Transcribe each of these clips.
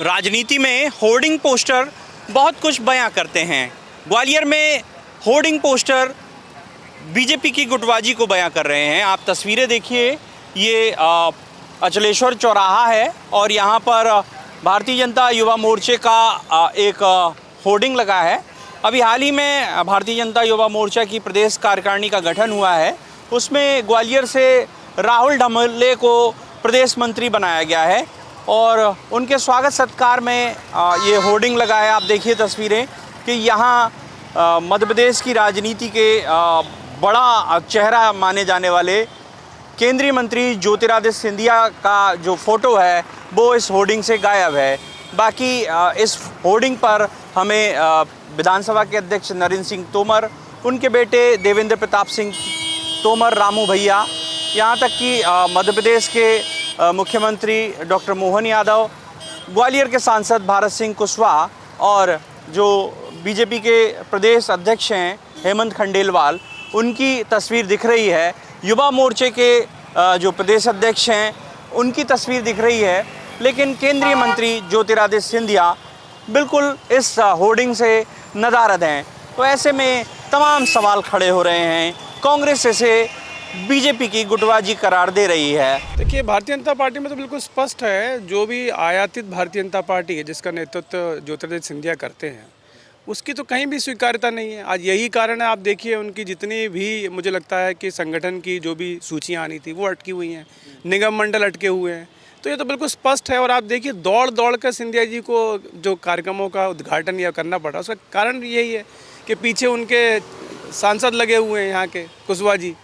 राजनीति में hoarding poster बहुत कुछ बयां करते हैं। ग्वालियर में होर्डिंग पोस्टर बीजेपी की गुटबाजी को बयां कर रहे हैं। आप तस्वीरें देखिए, ये अचलेश्वर चौराहा है और यहाँ पर भारतीय जनता युवा मोर्चे का एक होर्डिंग लगा है। अभी हाल ही में भारतीय जनता युवा मोर्चा की प्रदेश कार्यकारिणी का गठन हुआ है। उसमें ग्वालियर से राहुल ढमले को प्रदेश मंत्री बनाया गया है और उनके स्वागत सत्कार में ये होर्डिंग लगा है। आप देखिए तस्वीरें कि यहाँ मध्य प्रदेश की राजनीति के बड़ा चेहरा माने जाने वाले केंद्रीय मंत्री ज्योतिरादित्य सिंधिया का जो फ़ोटो है वो इस होर्डिंग से गायब है। बाकी इस होर्डिंग पर हमें विधानसभा के अध्यक्ष नरेंद्र सिंह तोमर, उनके बेटे देवेंद्र प्रताप सिंह तोमर, रामू भैया, यहाँ तक कि मध्य प्रदेश के मुख्यमंत्री डॉक्टर मोहन यादव, ग्वालियर के सांसद भारत सिंह कुशवाहा और जो बीजेपी के प्रदेश अध्यक्ष हैं हेमंत खंडेलवाल, उनकी तस्वीर दिख रही है। युवा मोर्चे के जो प्रदेश अध्यक्ष हैं उनकी तस्वीर दिख रही है, लेकिन केंद्रीय मंत्री ज्योतिरादित्य सिंधिया बिल्कुल इस होर्डिंग से नदारद हैं। तो ऐसे में तमाम सवाल खड़े हो रहे हैं। कांग्रेस इसे बीजेपी की गुटबाजी करार दे रही है। देखिए, भारतीय जनता पार्टी में तो बिल्कुल स्पष्ट है, जो भी आयातित भारतीय जनता पार्टी है जिसका नेतृत्व ज्योतिरादित्य सिंधिया करते हैं, उसकी तो कहीं भी स्वीकार्यता नहीं है। आज यही कारण है, आप देखिए उनकी जितनी भी, मुझे लगता है कि संगठन की जो भी सूचियाँ आनी थी वो अटकी हुई हैं, निगम मंडल अटके हुए हैं। तो ये तो बिल्कुल स्पष्ट है। और आप देखिए दौड़ दौड़ कर सिंधिया जी को जो कार्यक्रमों का उद्घाटन या करना पड़ा, उसका कारण यही है कि पीछे उनके सांसद लगे हुए हैं यहाँ के कुशवाहा जी।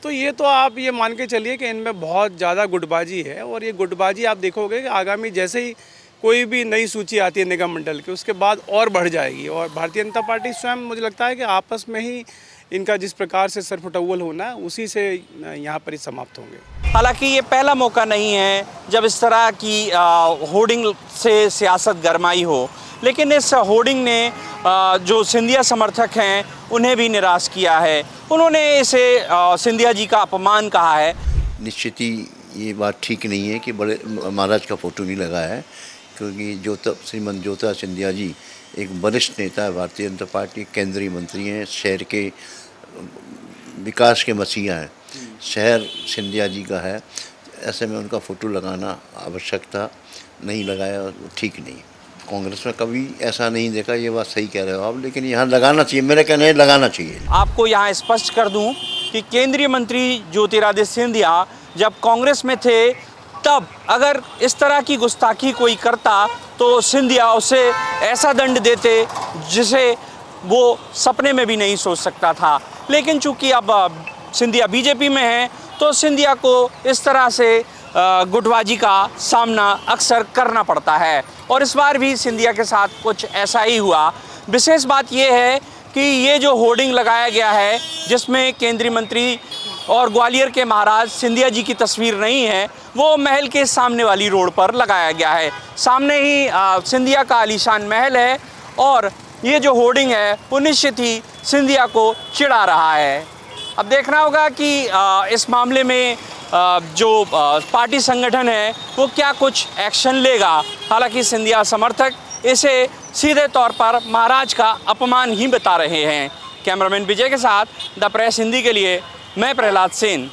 तो ये तो आप ये मान के चलिए कि इनमें बहुत ज़्यादा गुटबाजी है। और ये गुटबाजी आप देखोगे कि आगामी जैसे ही कोई भी नई सूची आती है निगम मंडल की, उसके बाद और बढ़ जाएगी। और भारतीय जनता पार्टी स्वयं, मुझे लगता है कि आपस में ही इनका जिस प्रकार से सरफटौल होना है उसी से यहाँ पर ही समाप्त होंगे। हालांकि ये पहला मौका नहीं है जब इस तरह की होर्डिंग से सियासत गरमाई हो, लेकिन इस होर्डिंग ने जो सिंधिया समर्थक हैं उन्हें भी निराश किया है। उन्होंने इसे सिंधिया जी का अपमान कहा है। निश्चित ही ये बात ठीक नहीं है कि बड़े महाराज का फ़ोटो नहीं लगा है, क्योंकि श्रीमंत ज्योतिरादित्य सिंधिया जी एक वरिष्ठ नेता है, भारतीय जनता पार्टी केंद्रीय मंत्री हैं, शहर के विकास के मसीहा हैं। शहर सिंधिया जी का है, ऐसे में उनका फ़ोटो लगाना आवश्यक था, नहीं लगाया, ठीक नहीं। कांग्रेस में कभी ऐसा नहीं देखा, ये बात सही कह रहे हो आप, लेकिन यहाँ लगाना चाहिए, मेरे कहने लगाना चाहिए। आपको यहाँ स्पष्ट कर दूं कि केंद्रीय मंत्री ज्योतिरादित्य सिंधिया जब कांग्रेस में थे, तब अगर इस तरह की गुस्ताखी कोई करता तो सिंधिया उसे ऐसा दंड देते जिसे वो सपने में भी नहीं सोच सकता था। लेकिन चूंकि अब सिंधिया बीजेपी में है तो सिंधिया को इस तरह से गुटबाजी का सामना अक्सर करना पड़ता है और इस बार भी सिंधिया के साथ कुछ ऐसा ही हुआ। विशेष बात यह है कि ये जो होर्डिंग लगाया गया है जिसमें केंद्रीय मंत्री और ग्वालियर के महाराज सिंधिया जी की तस्वीर नहीं है, वो महल के सामने वाली रोड पर लगाया गया है। सामने ही सिंधिया का आलीशान महल है और ये जो होर्डिंग है वो निश्चित ही सिंधिया को चिढ़ा रहा है। अब देखना होगा कि इस मामले में जो पार्टी संगठन है वो क्या कुछ एक्शन लेगा। हालांकि सिंधिया समर्थक इसे सीधे तौर पर महाराज का अपमान ही बता रहे हैं। कैमरामैन विजय के साथ द प्रेस हिंदी के लिए मैं प्रहलाद सेन।